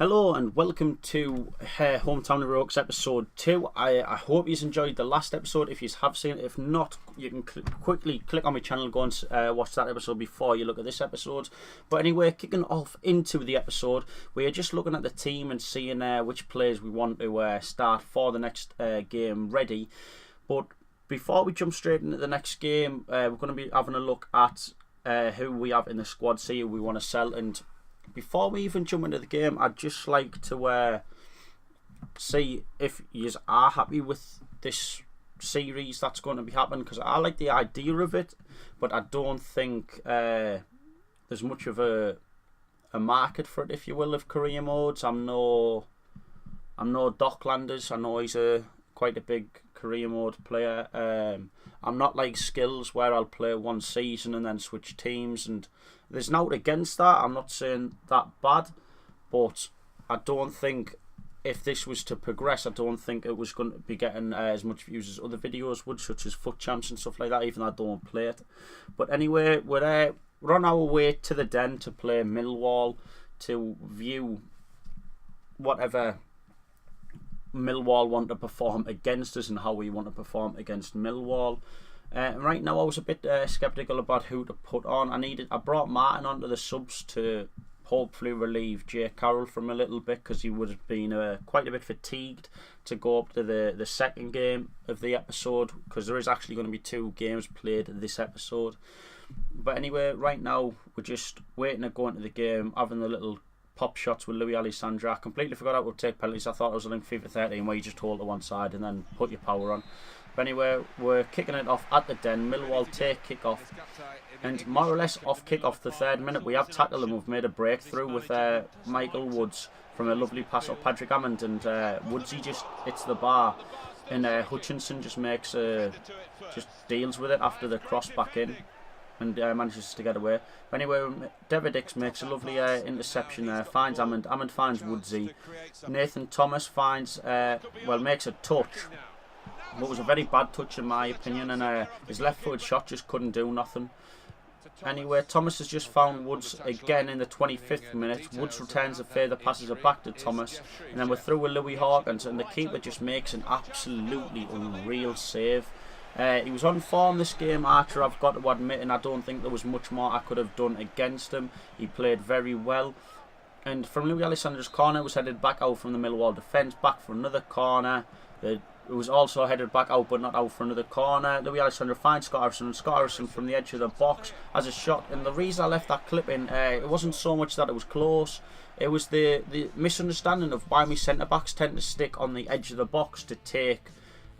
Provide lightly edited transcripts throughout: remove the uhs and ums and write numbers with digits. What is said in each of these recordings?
Hello and welcome to Hometown Heroics episode 2. I hope you enjoyed the last episode. If you have seen it, if not, you can quickly click on my channel and go and watch that episode before you look at this episode. But anyway, kicking off into the episode, we are just looking at the team and seeing which players we want to start for the next game ready. But before we jump straight into the next game, we're going to be having a look at who we have in the squad, see who we want to sell. And before we even jump into the game, I'd just like to see if you are happy with this series that's going to be happening, because I like the idea of it, but I don't think there's much of a market for it, if you will, of career modes. I'm no Docklanders. I know he's quite a big career mode player. I'm not like Skills, where I'll play one season and then switch teams, and there's nothing against that. I'm not saying that bad, but I don't think if this was to progress, I don't think it was going to be getting as much views as other videos would, such as Foot Champs and stuff like that, even though I don't play it. But anyway, we're on our way to the Den to play Millwall, to view whatever Millwall want to perform against us and how we want to perform against Millwall. Right now I was a bit sceptical about who to put on. I brought Martin onto the subs to hopefully relieve Jay Carroll from a little bit, because he would have been quite a bit fatigued to go up to the second game of the episode, because there is actually going to be 2 games played this episode. But anyway, right now we're just waiting to go into the game, having the little pop shots with Louis Alessandra. I completely forgot how to take penalties. I thought it was like FIFA 13 where you just hold to one side and then put your power on. But anyway, we're kicking it off at the Den. Millwall take kick-off, and more or less off kick-off the 3rd minute we have tackled and we've made a breakthrough with Michael Woods from a lovely pass off Patrick Hammond, and Woodsy just hits the bar, and Hutchinson just deals with it after the cross back in and manages to get away. But anyway, Davidix makes a lovely interception there, finds Hammond finds Woodsy. Nathan Thomas makes a touch, but it was a very bad touch in my opinion, and his left foot shot just couldn't do nothing. Anyway, Thomas has just found Woods again in the 25th minute. Woods returns a further, passes it back to Thomas, and then we're through with Louis Hawkins, and the keeper just makes an absolutely unreal save. He was on form this game, Archer, I've got to admit, and I don't think there was much more I could have done against him. He played very well. And from Louis Alessandra's corner, it was headed back out from the Millwall defence, back for another corner. It was also headed back out, but not out for another corner. Louis Alessandra finds Scott Harrison, and Scott Harrison from the edge of the box has a shot. And the reason I left that clip in, it wasn't so much that it was close. It was the misunderstanding of why my centre-backs tend to stick on the edge of the box to take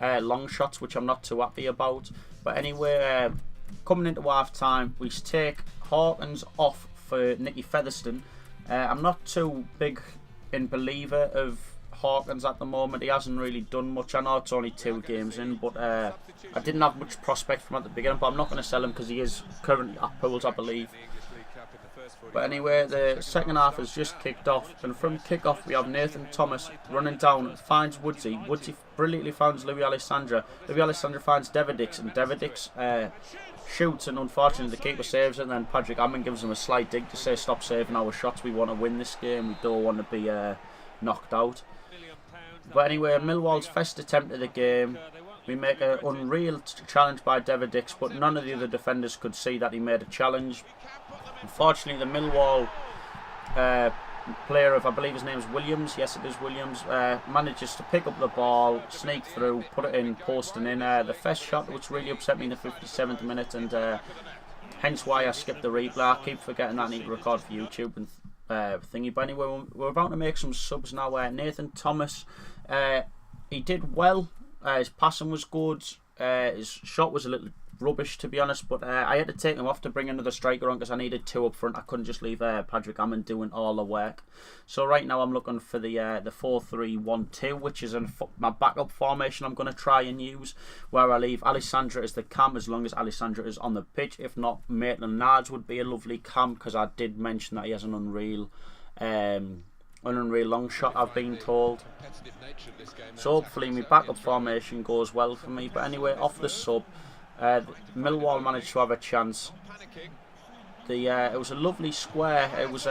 long shots, which I'm not too happy about. But anyway, coming into half-time, we take Hawkins off for Nicky Featherstone. I'm not too big in believer of Hawkins at the moment. He hasn't really done much. I know it's only 2 games in, but I didn't have much prospect from him at the beginning, but I'm not going to sell him because he is currently at Pools, I believe. But anyway, the second half has just kicked off, and from kick-off we have Nathan Thomas running down, finds Woodsy. Woodsy brilliantly finds Louis Alessandra. Louis Alessandra finds Davidix, and Davidix shoots, and unfortunately the keeper saves it, and then Patrick Hammond gives him a slight dig to say stop saving our shots, we want to win this game, we don't want to be knocked out. But anyway, Millwall's first attempt at the game, we make an unreal challenge by Davidix, but none of the other defenders could see that he made a challenge. Unfortunately, the Millwall player of, I believe his name is Williams, yes it is Williams, manages to pick up the ball, sneak through, put it in, posting in. The first shot, which really upset me in the 57th minute, and hence why I skipped the replay. I keep forgetting that I need to record for YouTube and thingy. But anyway, we're about to make some subs now. Nathan Thomas, he did well. His passing was good. His shot was a little rubbish, to be honest, but I had to take him off to bring another striker on because I needed 2 up front. I couldn't just leave Patrick Hammond doing all the work. So right now I'm looking for the 4-3-1-2, which is my backup formation I'm going to try and use, where I leave Alessandra as the cam as long as Alessandra is on the pitch. If not, Maitland-Niles would be a lovely cam, because I did mention that he has an unreal long shot, I've been told. So hopefully my backup formation goes well for me. But anyway, off the sub, Millwall managed to have a chance. it was a lovely square. It was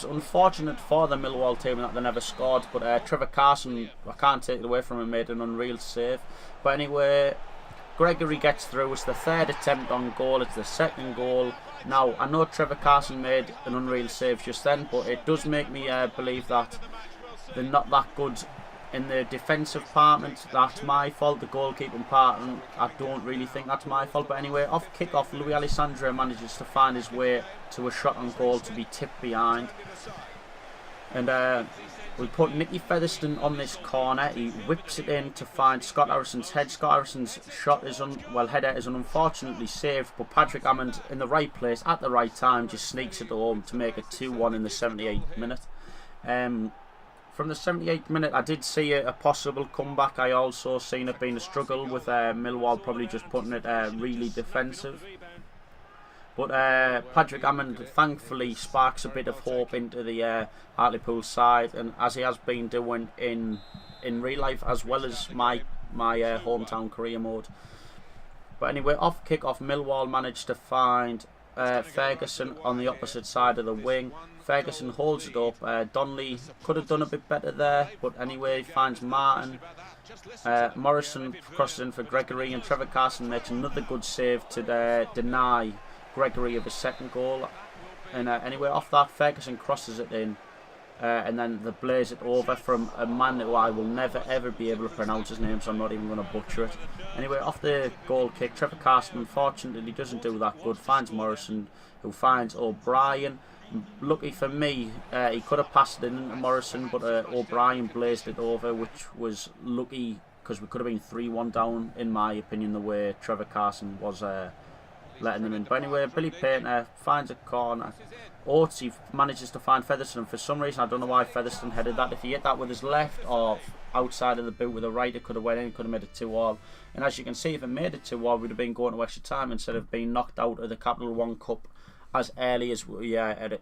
unfortunate for the Millwall team that they never scored, but Trevor Carson, I can't take it away from him, made an unreal save. But anyway, Gregory gets through. It's the third attempt on goal. It's the second goal. Now, I know Trevor Carson made an unreal save just then, but it does make me believe that they're not that good in the defensive department. That's my fault. The goalkeeping part, and I don't really think that's my fault. But anyway, off kick-off, Louis Alessandro manages to find his way to a shot on goal to be tipped behind. And we put Nicky Featherstone on this corner. He whips it in to find Scott Harrison's head. Scott Harrison's shot is header is unfortunately saved, but Patrick Hammond in the right place at the right time just sneaks it home to make it 2-1 in the 78th minute. From the 78th minute, I did see a possible comeback. I also seen it being a struggle with Millwall probably just putting it really defensive. But Patrick Hammond thankfully sparks a bit of hope into the Hartlepool side, and as he has been doing in real life as well as my hometown career mode. But anyway, off kick-off, Millwall managed to find Ferguson on the opposite side of the wing. Ferguson holds it up. Donnelly could have done a bit better there, but anyway, he finds Martin. Morrison crosses in for Gregory, and Trevor Carson makes another good save to deny Gregory of his second goal. And anyway, off that, Ferguson crosses it in, and then they blaze it over from a man who I will never ever be able to pronounce his name, so I'm not even going to butcher it. Anyway, off the goal kick, Trevor Carson unfortunately doesn't do that good, finds Morrison, who finds O'Brien. Lucky for me, he could have passed it into Morrison, but O'Brien blazed it over, which was lucky because we could have been 3-1 down, in my opinion, the way Trevor Carson was letting them in. But anyway, Billy Painter finds a corner. Oates manages to find Featherstone, and for some reason, I don't know why Featherstone headed that. If he hit that with his left or outside of the boot with the right, it could have went in, could have made it 2-2. And as you can see, if it made it 2-2, we'd have been going to extra time instead of being knocked out of the Capital One Cup as early as we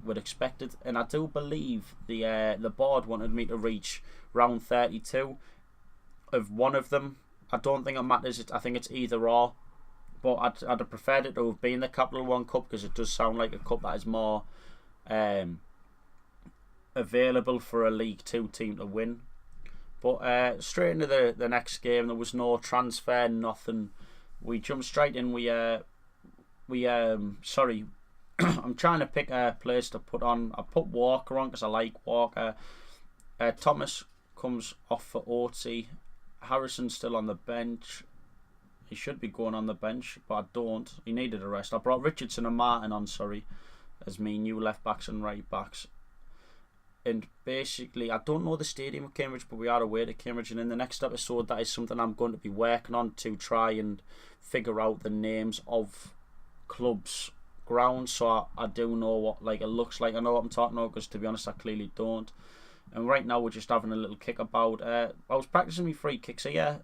would expected. And I do believe the board wanted me to reach round 32 of one of them. I don't think it matters. I think it's either or. But I'd have preferred it to have been the Capital One Cup, because it does sound like a cup that is more available for a League 2 team to win. But straight into the next game, there was no transfer, nothing. We jumped straight in. Sorry, I'm trying to pick a place to put on. I put Walker on because I like Walker. Thomas comes off for Oatsy. Harrison's still on the bench. He should be going on the bench, but I don't. He needed a rest. I brought Richardson and Martin on, as me new left backs and right backs. And basically, I don't know the stadium of Cambridge, but we are away to Cambridge. And in the next episode, that is something I'm going to be working on, to try and figure out the names of clubs' grounds, so I do know what it looks like. I know what I'm talking about, because to be honest, I clearly don't. And right now we're just having a little kick about. I was practicing my free kicks, so yeah,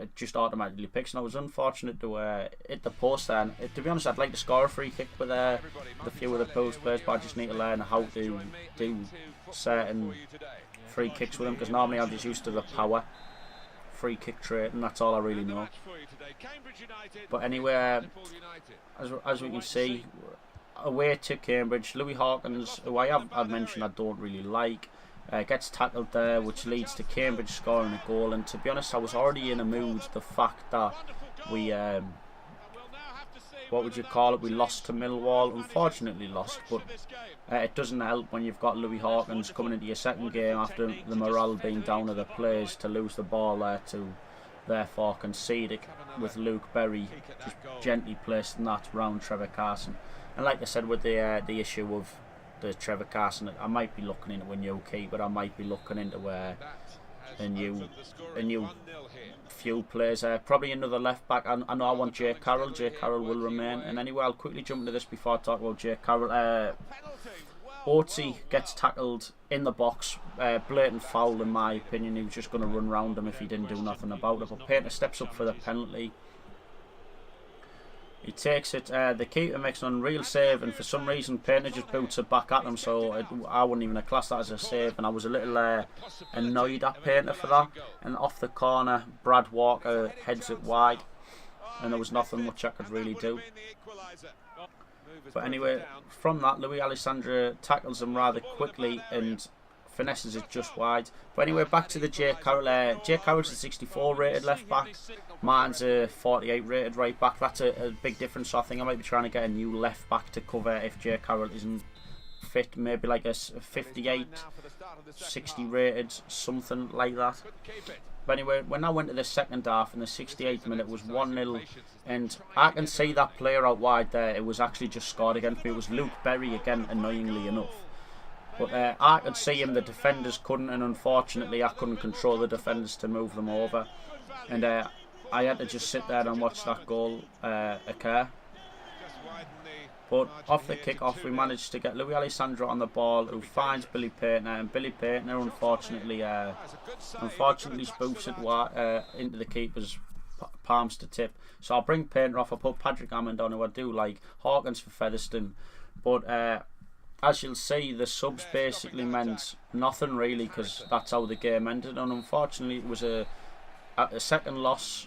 it just automatically picks, and I was unfortunate to hit the post there. And to be honest, I'd like to score a free kick with a few of the post players, but I just need to learn how to do certain free kicks with them, because normally I'm just used to the power free kick trait, and that's all I really know. But anyway, as we can see, away to Cambridge, Louis Hawkins, who I've mentioned I don't really like, gets tackled there, which leads to Cambridge scoring a goal. And to be honest, I was already in a mood. The fact that we, what would you call it, we lost to Millwall, unfortunately lost, but it doesn't help when you've got Louis Hawkins coming into your second game after the morale being down to the players, to lose the ball there, to therefore concede it, with Luke Berry just gently placed in that round Trevor Carson. And like I said, with the issue of the Trevor Carson, I might be looking into a new keeper. I might be looking into a new few players. Probably another left back. I know I want Jay Carroll. Jay Carroll will remain. And anyway, I'll quickly jump into this before I talk about Jay Carroll. Oatsy gets tackled in the box. Blatant foul in my opinion. He was just going to run round him if he didn't do nothing about it. But Painter steps up for the penalty. He takes it, the keeper makes an unreal save, and for some reason Painter just boots it back at him, so I wouldn't even have classed that as a save, and I was a little annoyed at Painter for that. And off the corner, Brad Walker heads it wide, and there was nothing much I could really do. But anyway, from that, Louis Alessandro tackles him rather quickly and finesses it just wide. But anyway, back to the Jay Carroll. Jay Carroll's a 64 rated left back. Mine's a 48 rated right back. That's a big difference. So I think I might be trying to get a new left back to cover if Jay Carroll isn't fit. Maybe like a 58, 60 rated, something like that. But anyway, when I went to the second half, in the 68th minute, it was 1-0. And I can see that player out wide there. It was actually just scored against me. It was Luke Berry again, annoyingly enough. But I could see him, the defenders couldn't, and unfortunately I couldn't control the defenders to move them over. And I had to just sit there and watch that goal occur. But off the kick-off, we managed to get Louis Alessandro on the ball, who finds Billy Paintner, and Billy Paintner unfortunately spoofs it into the keeper's palms to tip. So I'll bring Paintner off. I put Patrick Hammond on, who I do like, Hawkins for Featherstone. But as you'll see, the subs basically meant nothing really, because that's how the game ended. And unfortunately, it was a second loss,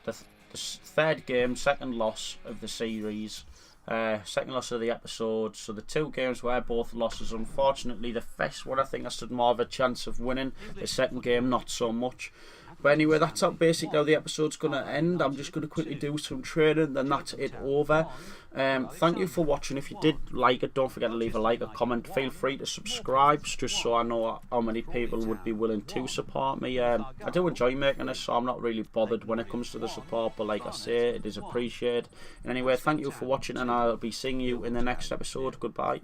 the third game, second loss of the series. Second loss of the episode. So the two games were both losses. Unfortunately, the first one I think I stood more of a chance of winning. The second game not so much. But anyway, that's how basically how the episode's going to end. I'm just going to quickly do some training, then that's it over. Thank you for watching. If you did like it, don't forget to leave a like, a comment. Feel free to subscribe, just so I know how many people would be willing to support me. I do enjoy making this, so I'm not really bothered when it comes to the support, but like I say, it is appreciated. And anyway, thank you for watching, and I'll be seeing you in the next episode. Goodbye.